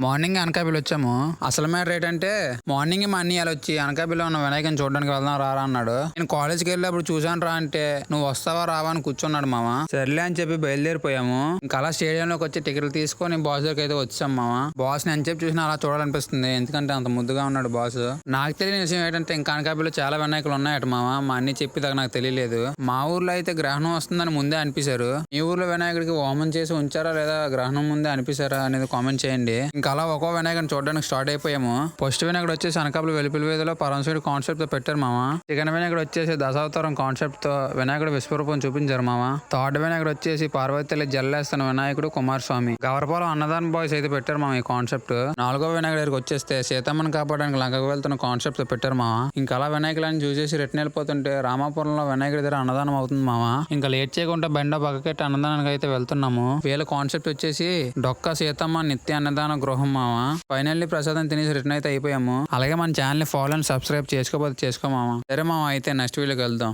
Morning Anakapalli వచ్చాము. అసలు matter ఏంటంటే మార్నింగ్ మా అన్నయ్య వచ్చి అనకాపల్లిలో ఉన్న వినాయకుని చూడడానికి వెళ్దాం రారా అన్నాడు. నేను కాలేజ్కి వెళ్ళినప్పుడు చూసాను రా అంటే నువ్వు వస్తావా రావా అని కూర్చున్నాడు మామ. సర్లే అని చెప్పి బయలుదేరిపోయాము. ఇంకా అలా స్టేడియంలోకి వచ్చి టికెట్లు తీసుకొని బాస్ దగ్గరికి అయితే వచ్చాం మామ. బాస్ ని అని చెప్పి చూసినా అలా చూడాలనిపిస్తుంది, ఎందుకంటే అంత ముద్దుగా ఉన్నాడు బాస్. నాకు తెలియని విషయం ఏంటంటే ఇంకా అనకాపల్లిలో చాలా వినాయకులు ఉన్నాయట మామ. మా అన్ని చెప్పి నాకు తెలియలేదు. మా ఊర్లో అయితే గ్రహణం వస్తుందని ముందే అనిపించారు. మీ ఊర్లో వినాయకుడికి హోమం చేసి ఉంచారా లేదా గ్రహణం ముందే అనిపించారా అనేది కామెంట్ చేయండి. ఇంకా అలా ఒక్కో వినాయకుని చూడడానికి స్టార్ట్ అయిపోయాము. ఫస్ట్ వినాయకుడు వచ్చేసి అనకాపల్లి వెలుపుల వీధిలో పరమశివుడి కాన్సెప్ట్ తో పెట్టారు మామ. సెకండ్ వినాయకుడు వచ్చేసి దశావతారం కాన్సెప్ట్ తో వినాయకుడు విశ్వరూపం చూపించారు మామ. థర్డ్ వినాయకుడు వచ్చేసి పార్వతీతల్లి జల్లేస్తున్న వినాయకుడు కుమారస్వామి. గవరపాలెం అన్నదాన బాయ్స్ అయితే పెట్టారు మామ ఈ కాన్సెప్ట్. నాలుగో వినాయకుడు దగ్గరికి వచ్చేస్తే సీతమ్మని కాపాడడానికి లంకకు వెళ్తున్న కాన్సెప్ట్ తో పెట్టారు మామ. ఇంకా అలా వినాయకులని చూసేసి రిటర్న్ వెళ్ళిపోతుంటే రామాపురంలో వినాయకుడి దగ్గర అన్నదానం అవుతుంది మామ. ఇంకా లేట్ చేయకుండా బెండ పక్కకెట్టి అన్నదానానికి అయితే వెళ్తున్నాము. వీళ్ళ కాన్సెప్ట్ వచ్చేసి డొక్క సీతమ్మ నిత్య అన్నదాన గృహం మామ. ఫైనల్లీ ప్రసాదం తినేసి రిటర్న్ అయితే అయిపోయాము. అలాగే మన ఛానల్ ని ఫాలో అండ్ సబ్స్క్రైబ్ చేసుకోకపోతే చేసుకో మామ. సరే మామ, అయితే నెక్స్ట్ వీడియోకి వెళ్దాం.